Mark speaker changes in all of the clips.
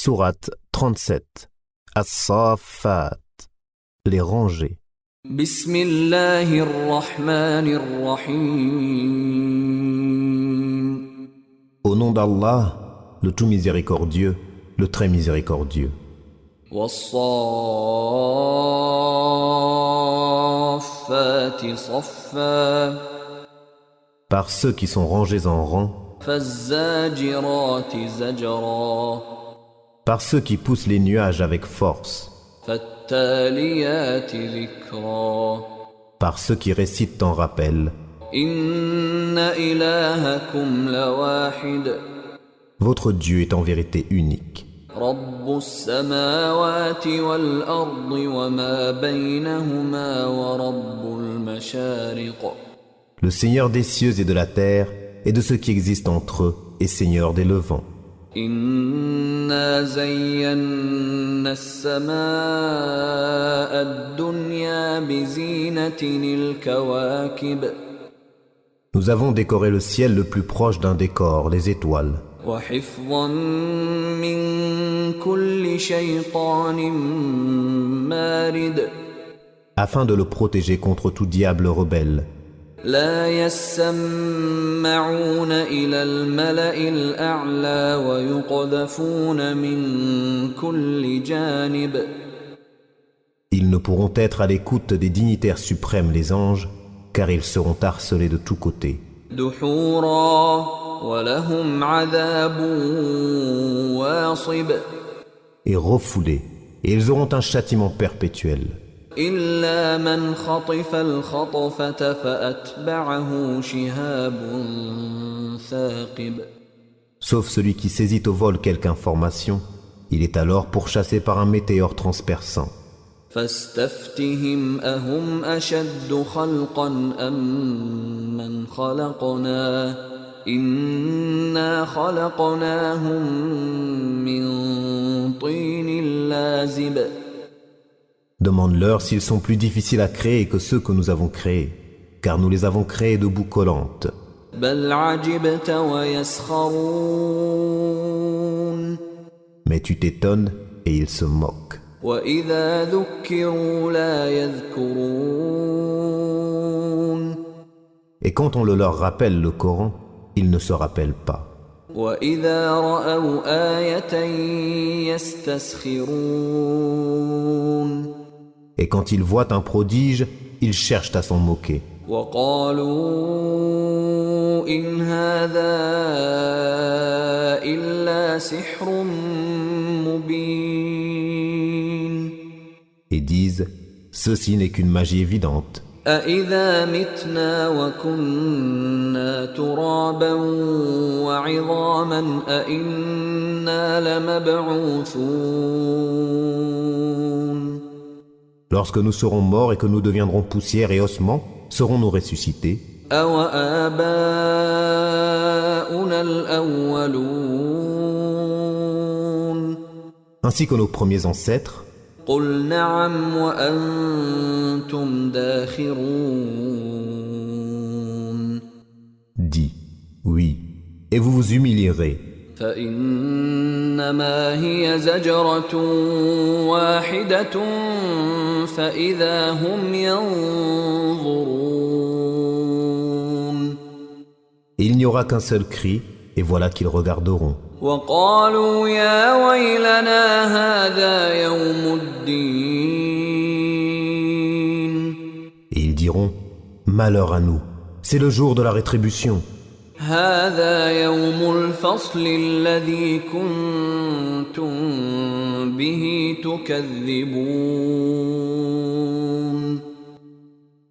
Speaker 1: Sourate 37. As-Saffat. Les rangées.
Speaker 2: Bismillahir Rahmanir Rahim.
Speaker 1: Au nom d'Allah, le tout miséricordieux, le très miséricordieux.
Speaker 2: Was-Saffati Saffa.
Speaker 1: Par ceux qui sont rangés en rang,
Speaker 2: Faz-Zajirati Zajra.
Speaker 1: par ceux qui poussent les nuages avec force,
Speaker 2: Fattaliyati Dhikra.
Speaker 1: par ceux qui récitent en rappel.
Speaker 2: Inna ilahakum lawahid.
Speaker 1: Votre Dieu est en vérité unique.
Speaker 2: Rabbus samawati wal ardi wa ma baynahuma wa rabbul mashariq.
Speaker 1: Le Seigneur des cieux et de la terre, et de ce qui existe entre eux, et Seigneur des levants.
Speaker 2: Inna zayyana as-samaa ad-dunya bi zinatin al-kawakib.
Speaker 1: Nous avons décoré le ciel le plus proche d'un décor, les étoiles,
Speaker 2: Wa hifdhan min kulli shaytanin marid.
Speaker 1: afin de le protéger contre tout diable rebelle.
Speaker 2: لا يسمعون إلى الملأ الأعلى ويقذفون من كل جانب.
Speaker 1: Ils ne pourront être à l'écoute des dignitaires suprêmes, les anges, car ils seront harcelés de tous côtés.
Speaker 2: دحورا ولهم عذاب واصب.
Speaker 1: Et refoulés, et ils auront un châtiment perpétuel.
Speaker 2: إلا من خطف الخطفة فأتبعه شهاب ثاقب.
Speaker 1: Sauf celui qui saisit au vol quelque information, il est alors pourchassé par un météore transperçant.
Speaker 2: فاستفتهم أهم أشد خلقا أم من خلقنا إنا خلقناهم من طين لازب.
Speaker 1: Demande-leur s'ils sont plus difficiles à créer que ceux que nous avons créés, car nous les avons créés de boue collante.
Speaker 2: بل عجبت ويسخرون.
Speaker 1: Mais tu t'étonnes et ils se moquent.
Speaker 2: وإذا ذكروا لا يذكرون.
Speaker 1: Et quand on le leur rappelle le Coran, ils ne se rappellent pas.
Speaker 2: وإذا رأوا آية يستسخرون.
Speaker 1: Et quand ils voient un prodige, ils cherchent à s'en moquer.
Speaker 2: وقالوا إن هذا إلا سحر مبين.
Speaker 1: Et disent, ceci n'est qu'une magie évidente.
Speaker 2: أإذا متنا وكنا ترابا وعظاما أإنا لمبعوثون.
Speaker 1: Lorsque nous serons morts et que nous deviendrons poussière et ossements, serons-nous ressuscités?
Speaker 2: أوآباؤنا الأولون.
Speaker 1: Ainsi que nos premiers ancêtres?
Speaker 2: قل نعم وأنتم داخرون.
Speaker 1: Dis, oui, et vous vous humilierez.
Speaker 2: فإنما هي زجرة واحدة فإذا هم ينظرون.
Speaker 1: Et il n'y aura qu'un seul cri, et voilà qu'ils regarderont.
Speaker 2: وقالوا يا ويلنا هذا يوم الدين.
Speaker 1: Et ils diront, malheur à nous, c'est le jour de la rétribution.
Speaker 2: هذا يوم الفصل الذي كنتم به تكذبون.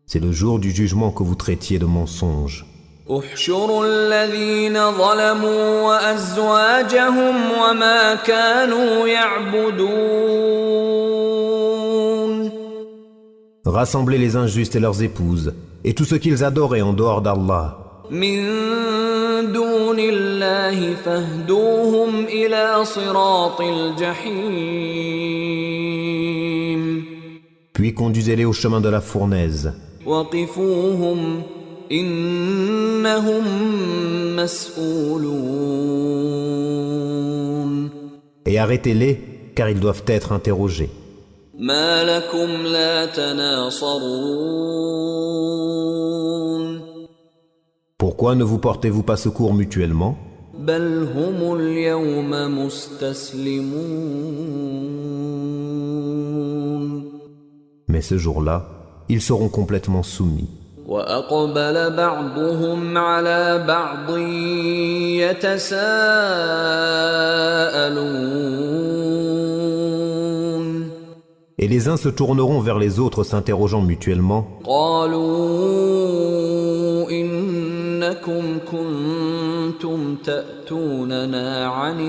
Speaker 1: C'est le jour du jugement que vous traitiez de mensonge.
Speaker 2: احشروا الذين ظلموا وأزواجهم وما كانوا يعبدون.
Speaker 1: Rassemblez les injustes et leurs épouses, et tout ce qu'ils adoraient en dehors d'Allah.
Speaker 2: من دون الله فاهدوهم إلى صراط الجحيم.
Speaker 1: Puis conduisez-les au chemin de la fournaise.
Speaker 2: وقفوهم إنهم مسؤولون.
Speaker 1: Et arrêtez-les, car ils doivent être interrogés.
Speaker 2: ما لكم لا تناصرون
Speaker 1: Pourquoi ne vous portez-vous pas secours mutuellement?
Speaker 2: بل هم اليوم مستسلمون
Speaker 1: Mais ce jour-là, ils seront complètement soumis.
Speaker 2: وأقبل بعضهم على بعض يتساءلون
Speaker 1: Et les uns se tourneront vers les autres s'interrogeant mutuellement.
Speaker 2: قالوا إنكم كنتم تأتوننا عن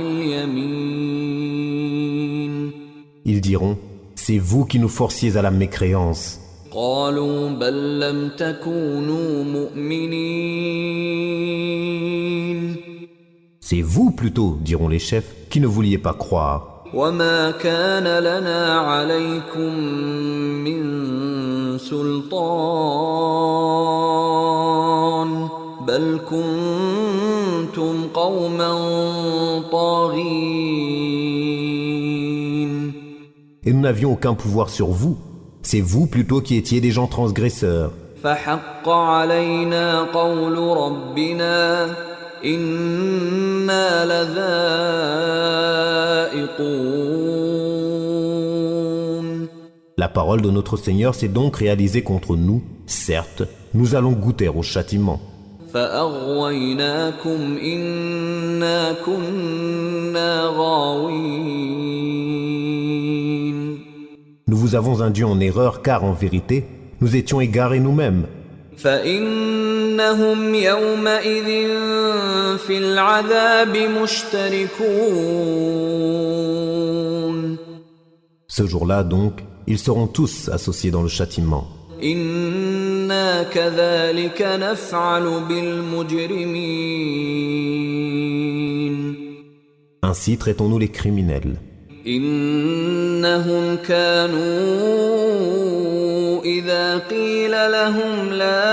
Speaker 2: اليمين
Speaker 1: Ils diront, c'est vous qui nous forciez à la mécréance.
Speaker 2: قالوا بل لم تكونوا مؤمنين
Speaker 1: C'est vous plutôt, diront les chefs, qui ne vouliez pas croire.
Speaker 2: وما كان لنا عليكم من سلطان بل كنتم قوما طاغين
Speaker 1: Et nous n'avions aucun pouvoir sur vous. C'est vous plutôt qui étiez des gens transgresseurs.
Speaker 2: فحق علينا قول ربنا إنا لذائقون
Speaker 1: La parole de notre Seigneur s'est donc réalisée contre nous. Certes, nous allons goûter au châtiment.
Speaker 2: فأغويناكم إنا كنا غاوين
Speaker 1: Nous vous avons induit en erreur car en vérité, nous étions égarés nous-mêmes.
Speaker 2: فإنهم يومئذ في العذاب مشتركون
Speaker 1: Ce jour-là donc, ils seront tous associés dans le châtiment.
Speaker 2: إنا كذلك نفعل بالمجرمين
Speaker 1: Ainsi traitons-nous les criminels.
Speaker 2: إنهم كانوا إذا قيل لهم لا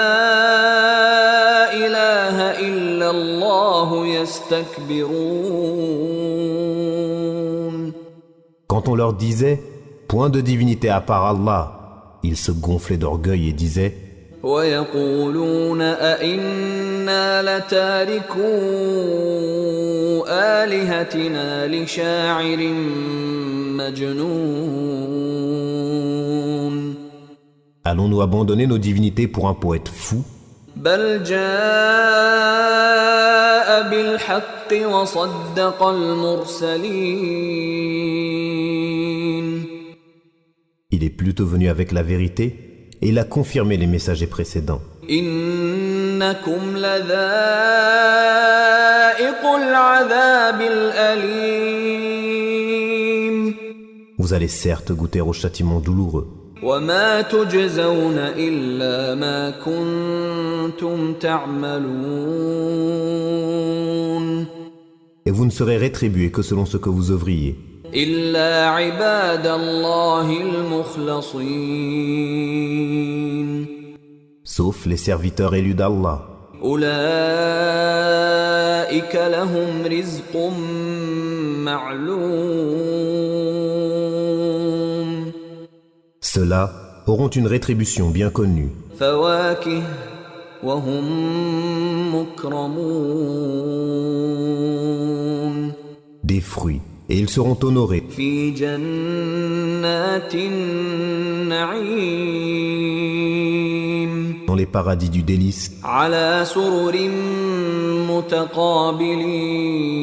Speaker 2: إله إلا الله يستكبرون
Speaker 1: Quand on leur disait « Point de divinité à part Allah », ils se gonflaient d'orgueil et disaient
Speaker 2: ويقولون أئنا لتاركو آلهتنا لشاعر مجنون
Speaker 1: « Allons-nous abandonner nos divinités pour un poète fou ?»
Speaker 2: بل جاء بالحق وصدق المرسلين
Speaker 1: Il est plutôt venu avec la vérité et il a confirmé les messagers précédents.
Speaker 2: إنكم لذائق العذاب الأليم
Speaker 1: Vous allez certes goûter au châtiment douloureux.
Speaker 2: وما تجزون إلا ما كنتم تعملون
Speaker 1: Et vous ne serez rétribués que selon ce que vous œuvriez.
Speaker 2: إلا عباد الله المخلصين
Speaker 1: Sauf les serviteurs élus d'Allah.
Speaker 2: أولئك لهم رزق معلوم
Speaker 1: Ceux-là auront une rétribution bien connue.
Speaker 2: فواكه وهم مكرمون
Speaker 1: Des fruits. Et ils seront honorés
Speaker 2: في جنات النعيم
Speaker 1: dans les paradis du délice,
Speaker 2: على سرر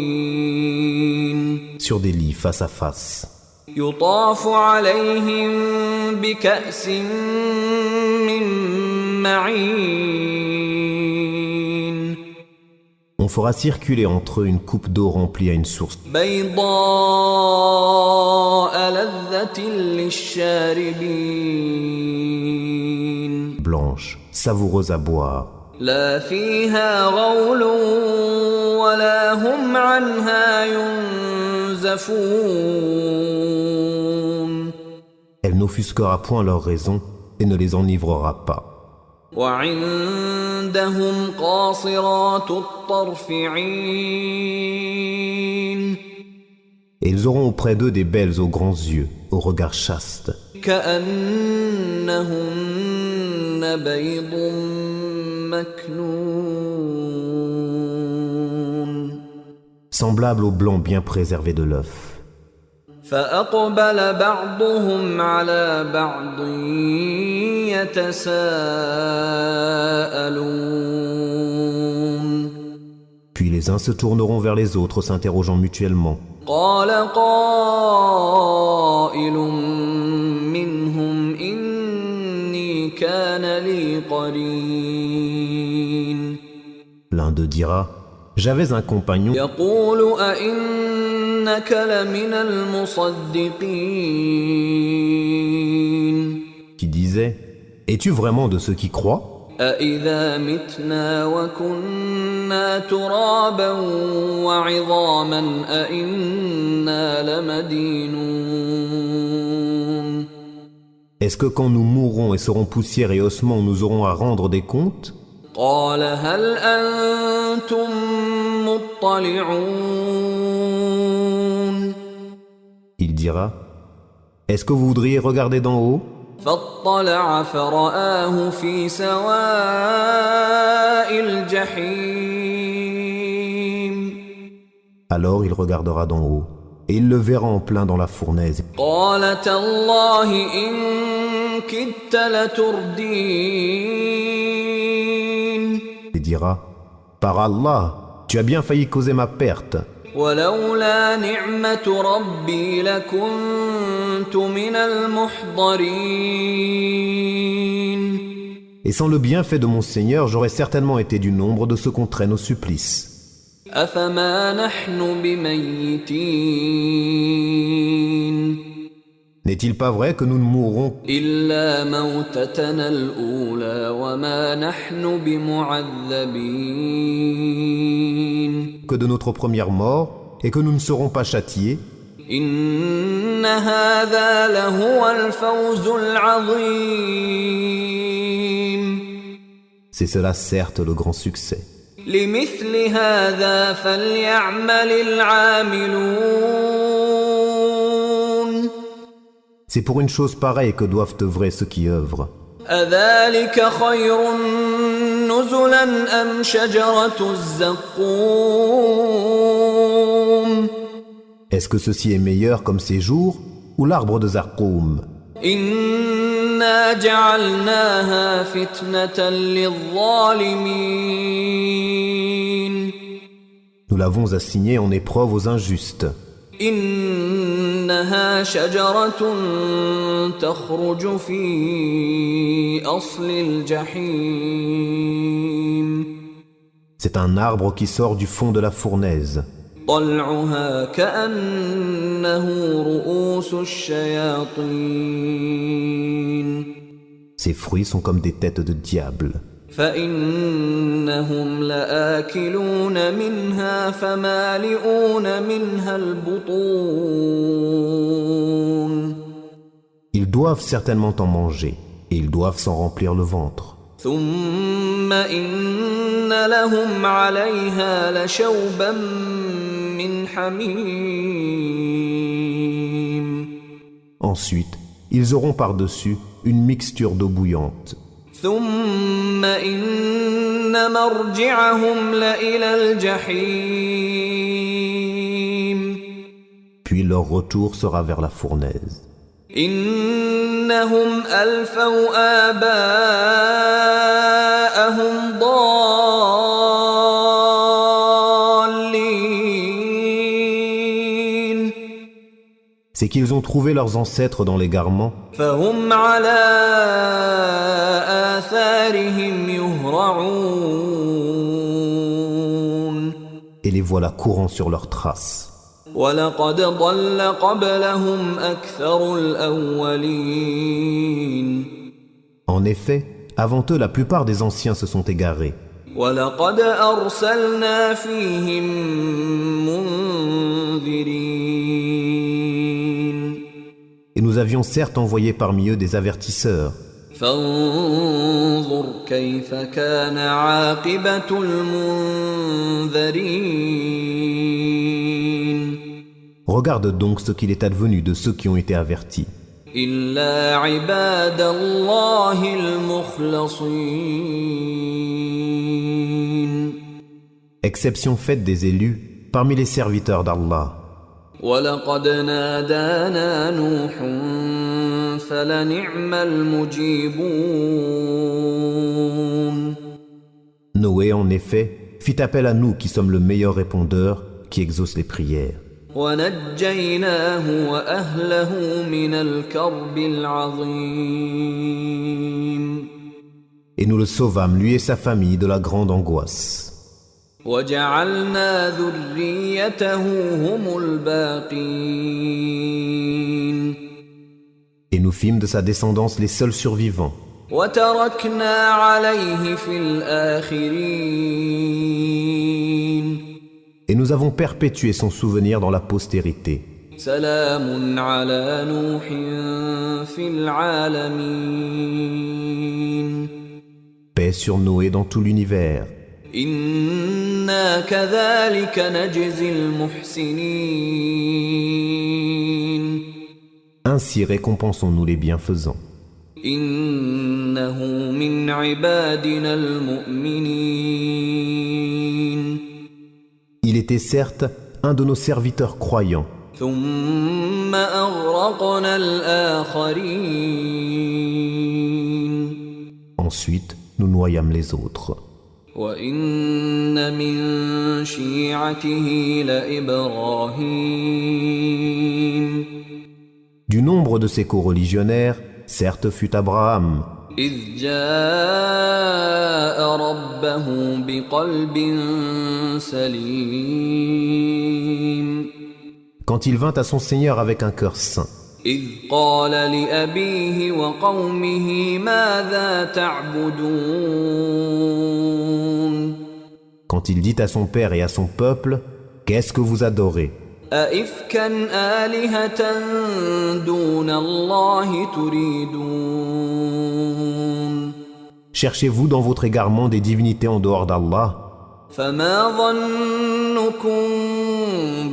Speaker 2: متقابلين
Speaker 1: sur des lits face à face.
Speaker 2: يطاف عليهم بكأس من معين
Speaker 1: On fera circuler entre eux une coupe d'eau remplie à une source,
Speaker 2: بيضاء لذة للشاربين
Speaker 1: blanche, savoureuse à boire.
Speaker 2: لا فيها غول ولا هم عنها ينزفون
Speaker 1: Elle n'offusquera point leur raison et ne les enivrera pas.
Speaker 2: وعندهم قاصرات الطرف عين
Speaker 1: Et ils auront auprès d'eux des belles aux grands yeux, aux regards chastes,
Speaker 2: كأنهن بيض مكنون
Speaker 1: semblables au blanc bien préservé de l'œuf.
Speaker 2: فأقبل بعضهم على بعض يتساءلون
Speaker 1: Puis les uns se tourneront vers les autres, s'interrogeant mutuellement.
Speaker 2: قال قائل منهم إني كان لي قرين
Speaker 1: L'un d'eux dira, j'avais un compagnon
Speaker 2: يقول أئنك لمن المصدقين
Speaker 1: qui disait, es-tu vraiment de ceux qui croient?
Speaker 2: أإذا متنا وكنا ترابا وعظاما أإنا لمدينون
Speaker 1: Est-ce que quand nous mourrons et serons poussière et ossements, nous aurons à rendre des comptes?
Speaker 2: قال هل أنتم مطلعون
Speaker 1: Il dira, est-ce que vous voudriez regarder d'en haut?
Speaker 2: فاطلع فرآه في سواء الجحيم
Speaker 1: Alors il regardera d'en haut, et il le verra en plein dans la fournaise.
Speaker 2: قال تالله إن كدت لتردين
Speaker 1: Il dira, par Allah, tu as bien failli causer ma perte.
Speaker 2: ولولا نعمة ربي لكنت من المحضرين
Speaker 1: Et sans le bienfait de mon Seigneur, j'aurais certainement été du nombre de ceux qu'on traîne au supplice.
Speaker 2: أفما نحن بميتين
Speaker 1: N'est-il pas vrai que nous ne mourrons
Speaker 2: إلا موتتنا الأولى وما نحن بمعذبين
Speaker 1: que de notre première mort et que nous ne serons pas châtiés?
Speaker 2: إن هذا لهو الفوز العظيم
Speaker 1: C'est cela certes le grand succès.
Speaker 2: لمثل هذا فليعمل العاملون
Speaker 1: C'est pour une chose pareille que doivent œuvrer ceux qui œuvrent.
Speaker 2: أذلك خير نزلا أم شجرة الزقوم
Speaker 1: Est-ce que ceci est meilleur comme séjour ou l'arbre de Zarqoum?
Speaker 2: إنا جعلناها فتنة للظالمين
Speaker 1: Nous l'avons assigné en épreuve aux injustes.
Speaker 2: إنها شجرة تخرج في أصل الجحيم
Speaker 1: C'est un arbre qui sort du fond de la fournaise.
Speaker 2: طلعها كأنه رؤوس الشياطين
Speaker 1: Ses fruits sont comme des têtes de diable.
Speaker 2: فإنهم لآكلون منها فمالئون منها البطون
Speaker 1: Ils doivent certainement en manger, et ils doivent s'en remplir le ventre.
Speaker 2: ثم إن لهم عليها لشوبا من حميم
Speaker 1: Ensuite, ils auront par-dessus une mixture d'eau bouillante.
Speaker 2: ثم إن مرجعهم لإلى الجحيم
Speaker 1: Puis leur retour sera vers la fournaise.
Speaker 2: إنهم ألفوا آباءهم ضالين
Speaker 1: C'est qu'ils ont trouvé leurs ancêtres dans l'égarement,
Speaker 2: فهم على آثارهم يهرعون
Speaker 1: et les voilà courant sur leurs traces.
Speaker 2: ولقد ضل قبلهم أكثر الأولين
Speaker 1: En effet, avant eux, la plupart des anciens se sont égarés.
Speaker 2: ولقد أرسلنا فيهم منذرين
Speaker 1: Et nous avions certes envoyé parmi eux des avertisseurs.
Speaker 2: فانظر كيف كان عاقبة المنذرين
Speaker 1: Regarde donc ce qu'il est advenu de ceux qui ont été avertis.
Speaker 2: إلا عباد الله المخلصين.
Speaker 1: Exception faite des élus parmi les serviteurs d'Allah.
Speaker 2: ولقد نادانا نوح فلنعم المجيبون.
Speaker 1: Noé, en effet, fit appel à nous qui sommes le meilleur répondeur qui exauce les prières.
Speaker 2: ونجيناه وأهله من الكرب العظيم.
Speaker 1: Et nous le sauvâmes, lui et sa famille, de la grande angoisse.
Speaker 2: وجعلنا ذريته هم الباقين.
Speaker 1: Et nous fîmes de sa descendance les seuls survivants.
Speaker 2: وتركنا عليه في الآخرين.
Speaker 1: Et nous avons perpétué son souvenir dans la postérité.
Speaker 2: سلام على نوح في العالمين.
Speaker 1: Paix sur Noé dans tout l'univers.
Speaker 2: إنا كذلك نجزي المحسنين.
Speaker 1: Ainsi récompensons-nous les bienfaisants.
Speaker 2: إنه من عبادنا المؤمنين.
Speaker 1: Il était certes un de nos serviteurs croyants.
Speaker 2: ثم أغرقنا الآخرين.
Speaker 1: Ensuite, nous noyâmes les autres.
Speaker 2: وإن من شيعته لإبراهيم.
Speaker 1: Du nombre de ses coreligionnaires, certes fut Abraham,
Speaker 2: إذ جاء ربه بقلب سليم.
Speaker 1: quand il vint à son Seigneur avec un cœur saint.
Speaker 2: إذ قال لأبيه وقومه ماذا تعبدون.
Speaker 1: Quand il dit à son père et à son peuple, qu'est-ce que vous adorez?
Speaker 2: أئفكا آلهة دون الله تريدون.
Speaker 1: Cherchez-vous dans votre égarement des divinités en dehors d'Allah?
Speaker 2: فما ظنكم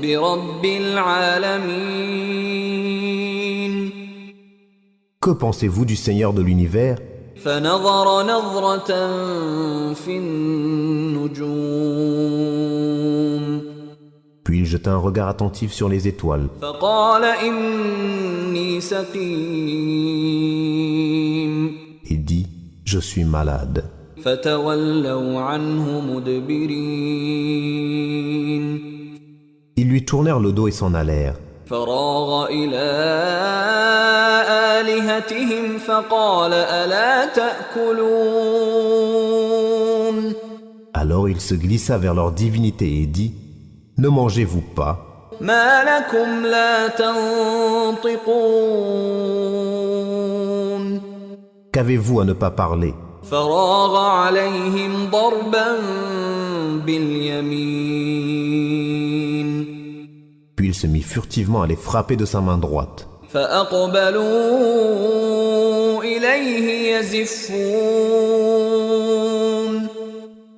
Speaker 2: برب العالمين.
Speaker 1: Que pensez-vous du Seigneur de l'univers?
Speaker 2: فنظر نظرة في النجوم.
Speaker 1: Puis il jeta un regard attentif sur les étoiles.
Speaker 2: فقال إني سقيم.
Speaker 1: Il dit, je suis malade.
Speaker 2: فتولوا عنه مدبرين.
Speaker 1: Ils lui tournèrent le dos et s'en allèrent.
Speaker 2: فراغ إلى آلهتهم فقال ألا تأكلون.
Speaker 1: Alors il se glissa vers leur divinité et dit, ne mangez-vous pas?
Speaker 2: ما لكم لا تنطقون.
Speaker 1: Qu'avez-vous à ne pas parler?
Speaker 2: فراغ عليهم ضربا باليمين.
Speaker 1: Puis il se mit furtivement à les frapper de sa main droite.
Speaker 2: فأقبلوا إليه يزفون.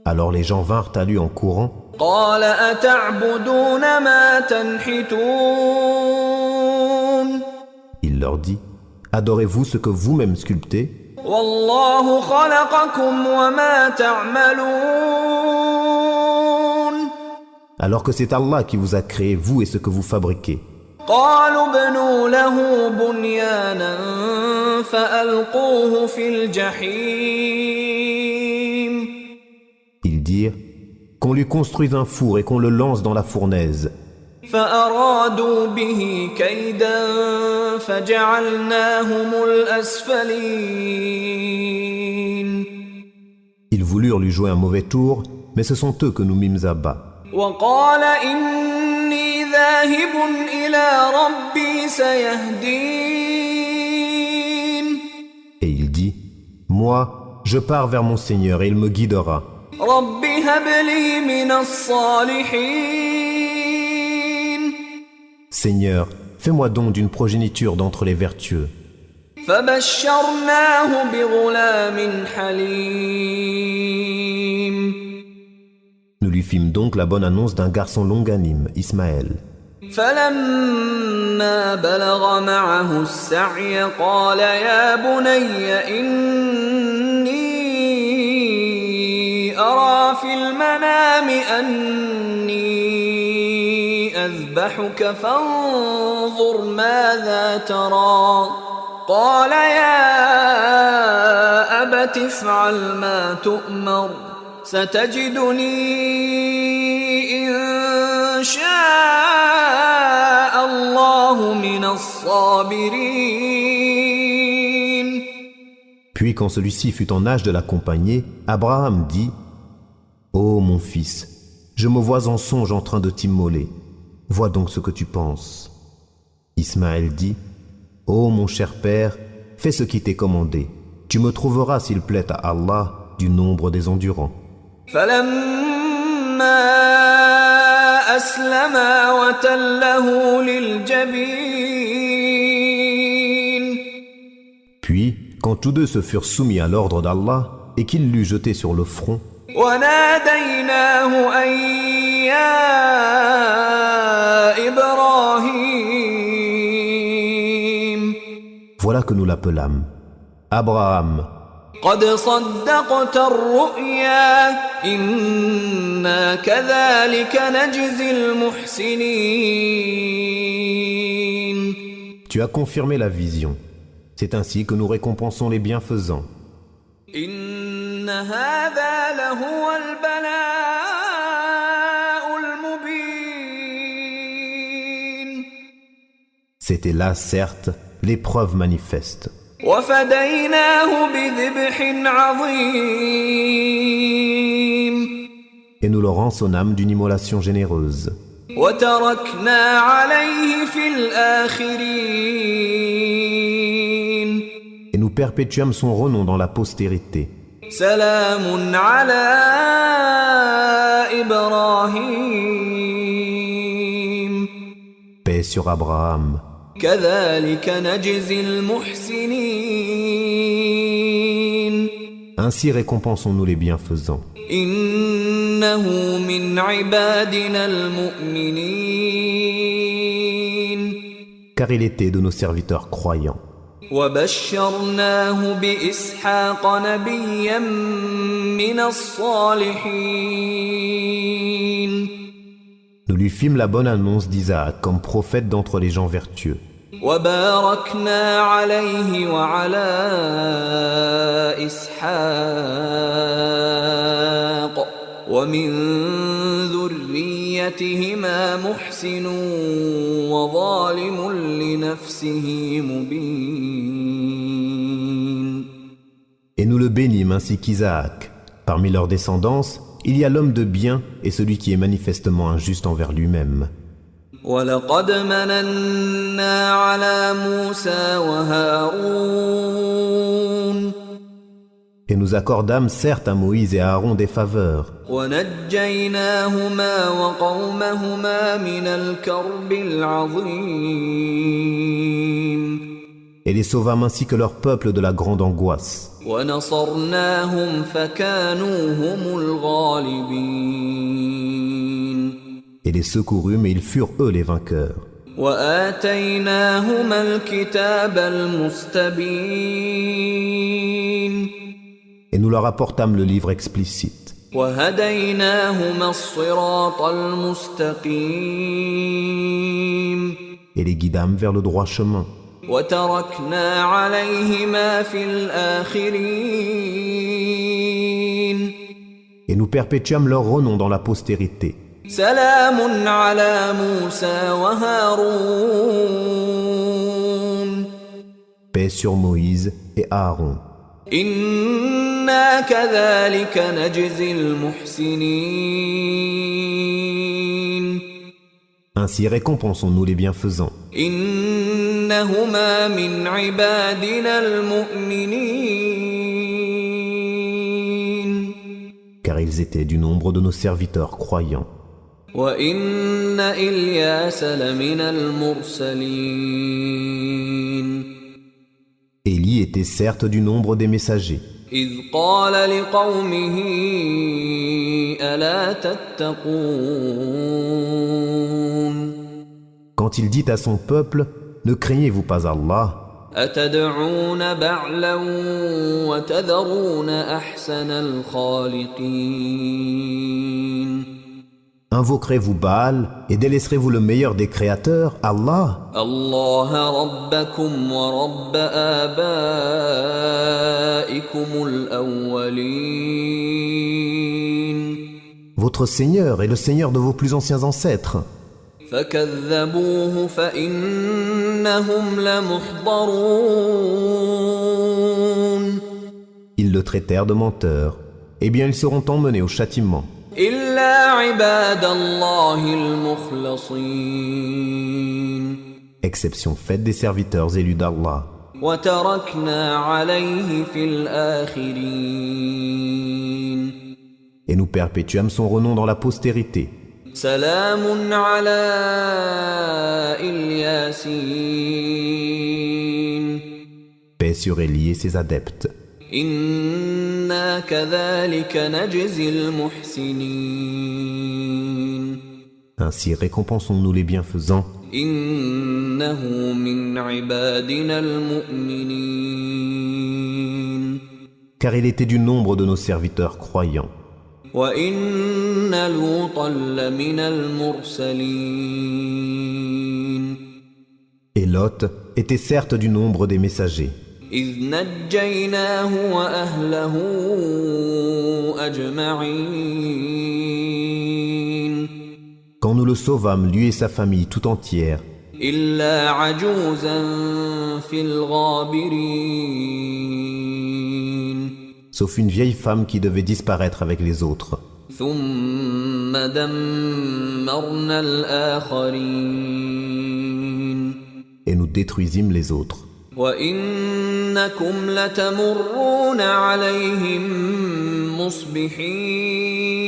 Speaker 1: Alors les gens vinrent à lui en courant.
Speaker 2: قال أتعبدون ما تنحتون.
Speaker 1: Il leur dit, adorez-vous ce que vous-même sculptez?
Speaker 2: والله خلقكم وما تعملون.
Speaker 1: Alors que c'est Allah qui vous a créé, vous et ce que vous fabriquez.
Speaker 2: قالوا ابنوا له بنيانا فألقوه في الجحيم.
Speaker 1: Ils dirent, qu'on lui construise un four et qu'on le lance dans la fournaise.
Speaker 2: فأرادوا به كيدا فجعلناهم الأسفلين.
Speaker 1: Ils voulurent lui jouer un mauvais tour, mais ce sont eux que nous mîmes à bas.
Speaker 2: وقال إني ذاهب إلى ربي سيهدين.
Speaker 1: Et il dit, moi, je pars vers mon Seigneur et il me guidera.
Speaker 2: رب هب لي من الصالحين.
Speaker 1: Seigneur, fais-moi don d'une progéniture d'entre les vertueux.
Speaker 2: فبشرناه بغلام حليم.
Speaker 1: Nous lui fîmes donc la bonne annonce d'un garçon longanime, Ismaël.
Speaker 2: فلما بلغ معه السعي قال يا بني إني أرى في المنام أني أذبحك فانظر ماذا ترى قال يا أبت افعل ما تؤمر ستجدني إن شاء الله من الصابرين.
Speaker 1: Puis quand celui-ci fut en âge de l'accompagner, Abraham dit « Ô mon fils, je me vois en songe en train de t'immoler. Vois donc ce que tu penses. » Ismaël dit « Ô mon cher père, fais ce qui t'est commandé. Tu me trouveras, s'il plaît à Allah, du nombre des endurants. »
Speaker 2: فلما أسلما وتله للجبين.
Speaker 1: Puis, quand tous deux se furent soumis à l'ordre d'Allah et qu'il l'eut jeté sur le front,
Speaker 2: وناديناه أن يا إبراهيم.
Speaker 1: voilà que nous l'appelâmes Abraham.
Speaker 2: قد صدقت الرؤيا إنا كذلك نجزي المحسنين.
Speaker 1: Tu as confirmé la vision. C'est ainsi que nous récompensons les bienfaisants.
Speaker 2: إن هذا لهو البلاء المبين.
Speaker 1: C'était là, certes, l'épreuve manifeste.
Speaker 2: وفديناه بذبح عظيم.
Speaker 1: Et nous le rançonnâmes d'une immolation généreuse.
Speaker 2: وتركنا عليه في الآخرين.
Speaker 1: Et nous perpétuâmes son renom dans la postérité.
Speaker 2: سلام على إبراهيم.
Speaker 1: Paix sur Abraham.
Speaker 2: كذلك نجزي المحسنين.
Speaker 1: Ainsi récompensons-nous les bienfaisants.
Speaker 2: إنه من عبادنا المؤمنين.
Speaker 1: Car il était de nos serviteurs croyants.
Speaker 2: وبشرناه بإسحاق نبيا من الصالحين.
Speaker 1: Nous lui fîmes la bonne annonce d'Isaac comme prophète d'entre les gens vertueux.
Speaker 2: وباركنا عليه وعلى إسحاق ومن ذريتهما محسن وظالم لنفسه مبين.
Speaker 1: Et nous le bénîmes ainsi qu'Isaac. Parmi leurs descendants, il y a l'homme de bien et celui qui est manifestement injuste envers lui-même.
Speaker 2: وَلَقَدْ مَنَنَّا عَلَى مُوسَى وَهَارُونَ.
Speaker 1: Et nous accordâmes certes à Moïse et à Aaron des faveurs.
Speaker 2: وَنَجَّيْنَاهُمَا وَقَوْمَهُمَا مِنَ الْكَرْبِ الْعَظِيمِ.
Speaker 1: Et les sauvâmes ainsi que leur peuple de la grande angoisse.
Speaker 2: وَنَصَرْنَاهُمْ فَكَانُوا هُمُ الْغَالِبِينَ.
Speaker 1: Et les secourûmes et ils furent eux les vainqueurs.
Speaker 2: وَآتَيْنَاهُمَا الْكِتَابَ الْمُسْتَبِينَ.
Speaker 1: Et nous leur apportâmes le livre explicite.
Speaker 2: وَهَدَيْنَاهُمَا الصِّرَاطَ الْمُسْتَقِيمَ.
Speaker 1: Et les guidâmes vers le droit chemin.
Speaker 2: وَتَرَكْنَا عَلَيْهِمَا فِي الْآخِرِينَ.
Speaker 1: Et nous perpétuâmes leur renom dans la postérité.
Speaker 2: سلام على موسى وهارون.
Speaker 1: Paix sur Moïse et Aaron.
Speaker 2: إنا كذلك نجزي المحسنين.
Speaker 1: Ainsi récompensons-nous les bienfaisants.
Speaker 2: إنهما من عبادنا المؤمنين.
Speaker 1: Car ils étaient du nombre de nos serviteurs croyants.
Speaker 2: وإن إلياس لمن المرسلين.
Speaker 1: Élie était certes du nombre des messagers.
Speaker 2: إذ قال لقومه ألا تتقون.
Speaker 1: quand il dit à son peuple, ne craignez-vous pas Allah?
Speaker 2: أتدعون بعلا وتذرون أحسن الخالقين
Speaker 1: Invoquerez-vous Baal et délaisserez-vous le meilleur des créateurs, Allah?
Speaker 2: الله ربكم ورب آبائكم الأولين
Speaker 1: Votre Seigneur est le Seigneur de vos plus anciens ancêtres.
Speaker 2: فكذبوه فإنهم لمحضرون
Speaker 1: Ils le traitèrent de menteur. Eh bien, ils seront emmenés au châtiment.
Speaker 2: إلا عباد الله المخلصين
Speaker 1: Exception faite des serviteurs élus d'Allah.
Speaker 2: وتركنا عليه في الآخرين
Speaker 1: Et nous perpétuâmes son renom dans la postérité.
Speaker 2: سلام على الياسين
Speaker 1: Paix sur Élie et ses adeptes.
Speaker 2: إنا كذلك نجزي المحسنين
Speaker 1: Ainsi récompensons-nous les bienfaisants,
Speaker 2: إنه من عبادنا المؤمنين
Speaker 1: car il était du nombre de nos serviteurs croyants.
Speaker 2: وإن لوطا لمن المرسلين
Speaker 1: Et Lot était certes du nombre des messagers.
Speaker 2: إذ نجيناه وأهله أجمعين
Speaker 1: Quand nous le sauvâmes, lui et sa famille tout entière,
Speaker 2: إلا عجوزا في الغابرين
Speaker 1: sauf une vieille femme qui devait disparaître avec les autres.
Speaker 2: ثم دمرنا الآخرين
Speaker 1: Et nous détruisîmes les autres.
Speaker 2: وإنكم لتمرون عليهم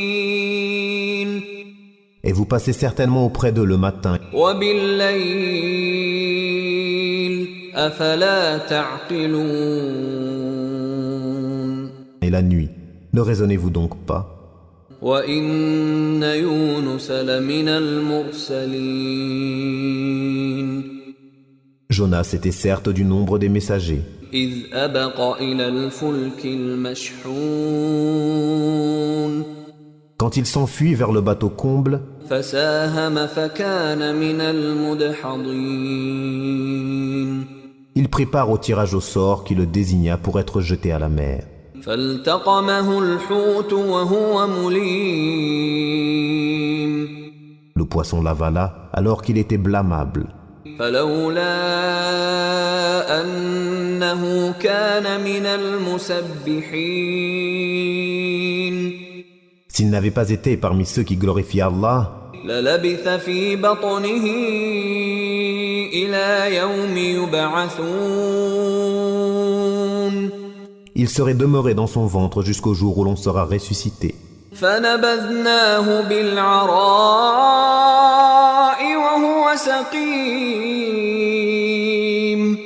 Speaker 2: مصبحين
Speaker 1: Et vous passez certainement auprès d'eux le matin
Speaker 2: وبالليل أفلا تعقلون
Speaker 1: et la nuit. Ne raisonnez-vous donc pas?
Speaker 2: وإن يونس لمن المرسلين
Speaker 1: Jonas était certes du nombre des messagers.
Speaker 2: إذ أبق إلى الفلك المشحون
Speaker 1: Quand il s'enfuit vers le bateau comble,
Speaker 2: فساهم فكان من المدحضين
Speaker 1: il prit part au tirage au sort qui le désigna pour être jeté à la mer.
Speaker 2: فالتقمه الحوت وهو مليم
Speaker 1: Le poisson l'avala alors qu'il était blâmable.
Speaker 2: فلولا أنه كان من المسبحين
Speaker 1: S'il n'avait pas été parmi ceux qui glorifient Allah,
Speaker 2: للبث في بطنه إلى يوم يبعثون
Speaker 1: il serait demeuré dans son ventre jusqu'au jour où l'on sera ressuscité.
Speaker 2: فنبذناه بالعراء وهو سقيم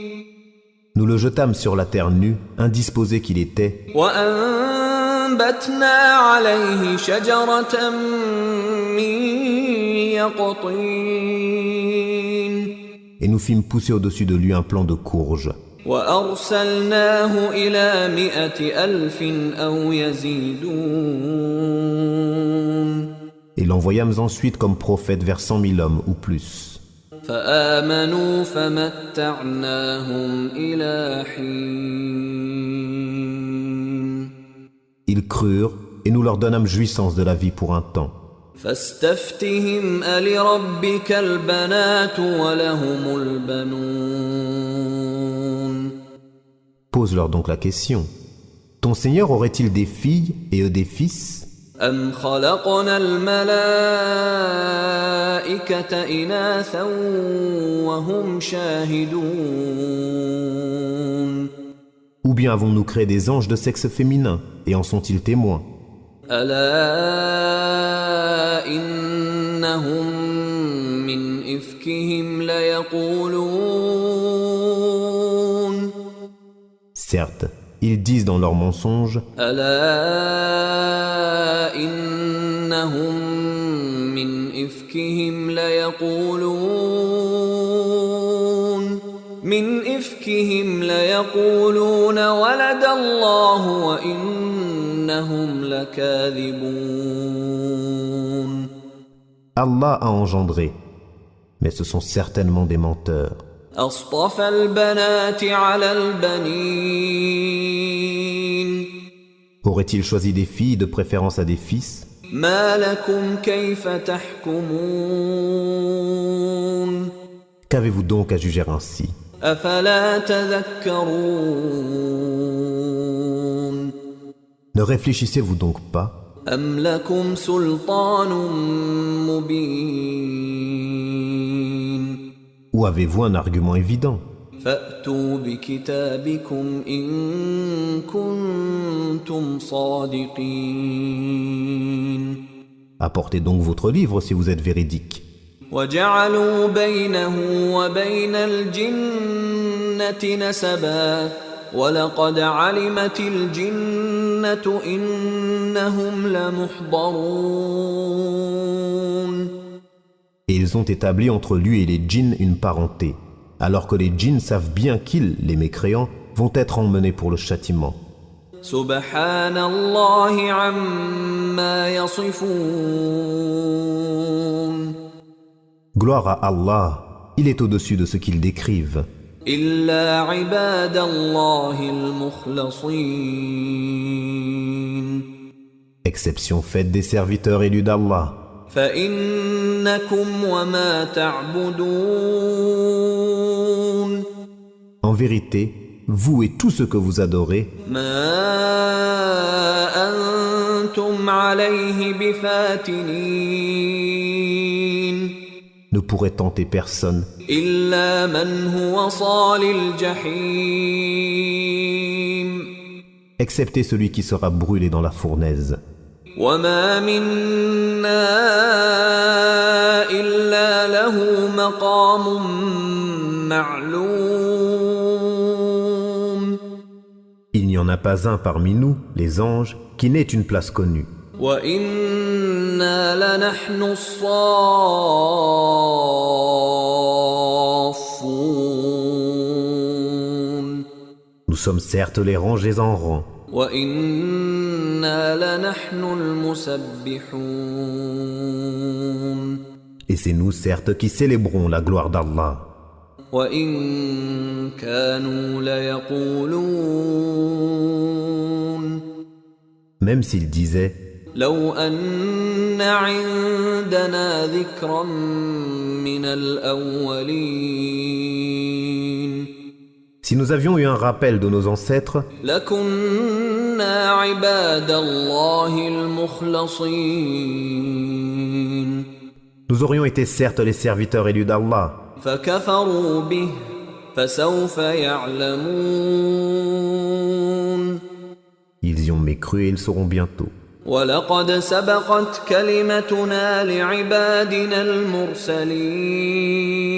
Speaker 1: Nous le jetâmes sur la terre nue, indisposé qu'il était,
Speaker 2: وأنبتنا عليه شجرة من يقطين
Speaker 1: et nous fîmes pousser au-dessus de lui un plant de courge.
Speaker 2: وأرسلناه إلى 100,000 أو يزيدون
Speaker 1: Et l'envoyâmes ensuite comme prophète vers 100 000 hommes ou plus.
Speaker 2: فآمنوا فمتعناهم إلى حين
Speaker 1: Ils crurent et nous leur donnâmes jouissance de la vie pour un temps.
Speaker 2: فاستفتهم ألربك البنات ولهم البنون
Speaker 1: Pose-leur donc la question. Ton Seigneur aurait-il des filles et eux des fils?
Speaker 2: أم خلقنا الملائكة إناثا وهم شاهدون
Speaker 1: Ou bien avons-nous créé des anges de sexe féminin et en sont-ils témoins?
Speaker 2: ألا إنهم من إفكهم ليقولون
Speaker 1: Certes, ils disent dans leurs mensonges,
Speaker 2: ألا إنهم من إفكهم ليقولون من إفكهم ليقولون ولد الله وإنهم لكاذبون.
Speaker 1: Allah a engendré, mais ce sont certainement des menteurs.
Speaker 2: أصطفى البنات على البنين.
Speaker 1: Aurait-il choisi des filles de préférence à des fils?
Speaker 2: ما لكم كيف تحكمون.
Speaker 1: Qu'avez-vous donc à juger ainsi?
Speaker 2: أفلا تذكرون.
Speaker 1: Ne réfléchissez-vous donc pas?
Speaker 2: أم لكم سلطان مبين.
Speaker 1: Ou avez-vous un argument évident?
Speaker 2: فأتوا بكتابكم إن كنتم صادقين.
Speaker 1: Apportez donc votre livre si vous êtes véridique.
Speaker 2: وجعلوا بينه وبين الجنة نسبا ولقد علمت الجنة إنهم لمحضرون.
Speaker 1: Et ils ont établi entre lui et les djinns une parenté, alors que les djinns savent bien qu'ils, les mécréants, vont être emmenés pour le châtiment.
Speaker 2: سبحان الله عما يصفون.
Speaker 1: Gloire à Allah, il est au-dessus de ce qu'ils décrivent.
Speaker 2: إلا عباد الله المخلصين.
Speaker 1: Exception faite des serviteurs élus d'Allah.
Speaker 2: فإنكم وما تعبدون.
Speaker 1: En vérité, vous et tout ce que vous adorez,
Speaker 2: ما أنتم عليه بفاتنين.
Speaker 1: ne pourrait tenter personne,
Speaker 2: إلا من هو صال الجحيم.
Speaker 1: excepté celui qui sera brûlé dans la fournaise.
Speaker 2: وما منا إلا له مقام معلوم.
Speaker 1: Il n'y en a pas un parmi nous, les anges, qui n'ait une place connue.
Speaker 2: وإنا لنحن الصافون.
Speaker 1: Nous sommes certes les rangés en rang,
Speaker 2: وإنا لنحن المسبحون.
Speaker 1: et c'est nous certes qui célébrons la gloire d'Allah.
Speaker 2: وإن كانوا ليقولون
Speaker 1: Même s'ils disaient,
Speaker 2: لو أن عندنا ذكرا من الأولين
Speaker 1: si nous avions eu un rappel de nos ancêtres,
Speaker 2: لكنا عباد الله المخلصين.
Speaker 1: nous aurions été certes les serviteurs élus d'Allah.
Speaker 2: فكفروا به فسوف يعلمون.
Speaker 1: Ils y ont mécru et ils sauront bientôt.
Speaker 2: ولقد سبقت كلمتنا لعبادنا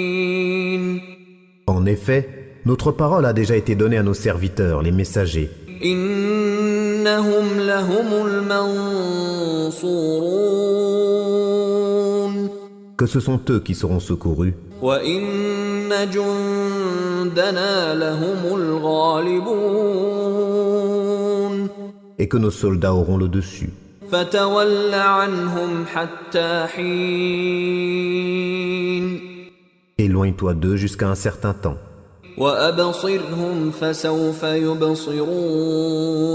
Speaker 2: المرسلين.
Speaker 1: En effet, notre parole a déjà été donnée à nos serviteurs, les messagers.
Speaker 2: إنهم لهم المنصورون.
Speaker 1: Que ce sont eux qui seront secourus,
Speaker 2: وإن جندنا لهم الغالبون.
Speaker 1: et que nos soldats auront le dessus.
Speaker 2: فتول عنهم حتى حين.
Speaker 1: Éloigne-toi d'eux jusqu'à un certain temps,
Speaker 2: وأبصرهم فسوف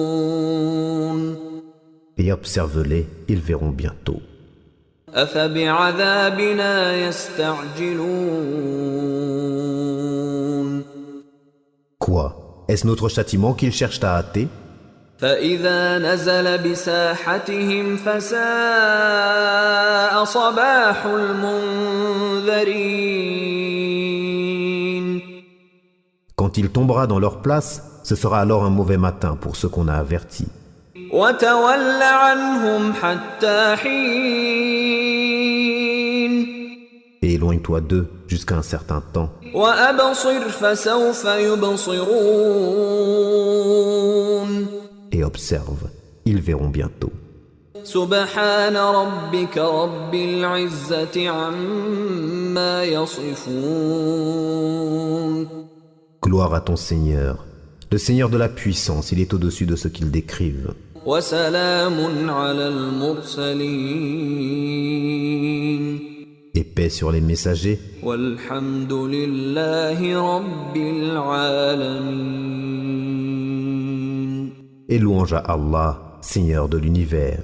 Speaker 2: يبصرون.
Speaker 1: et observe-les, ils verront bientôt.
Speaker 2: أفبعذابنا يستعجلون.
Speaker 1: Quoi? Est-ce notre châtiment qu'ils cherchent à hâter?
Speaker 2: فإذا نزل بساحتهم فساء صباح المنذرين.
Speaker 1: Quand il tombera dans leur place, ce sera alors un mauvais matin pour ceux qu'on a avertis.
Speaker 2: وتول عنهم حتى حين.
Speaker 1: Et éloigne-toi d'eux jusqu'à un certain temps,
Speaker 2: وأبصر فسوف يبصرون.
Speaker 1: et observe, ils verront bientôt.
Speaker 2: سبحان ربك رب العزة عما يصفون.
Speaker 1: Gloire à ton Seigneur, le Seigneur de la puissance, il est au-dessus de ce qu'ils décrivent.
Speaker 2: وسلام على المرسلين
Speaker 1: Et paix sur les messagers,
Speaker 2: والحمد لله رب العالمين.
Speaker 1: et louange à Allah, Seigneur de l'univers.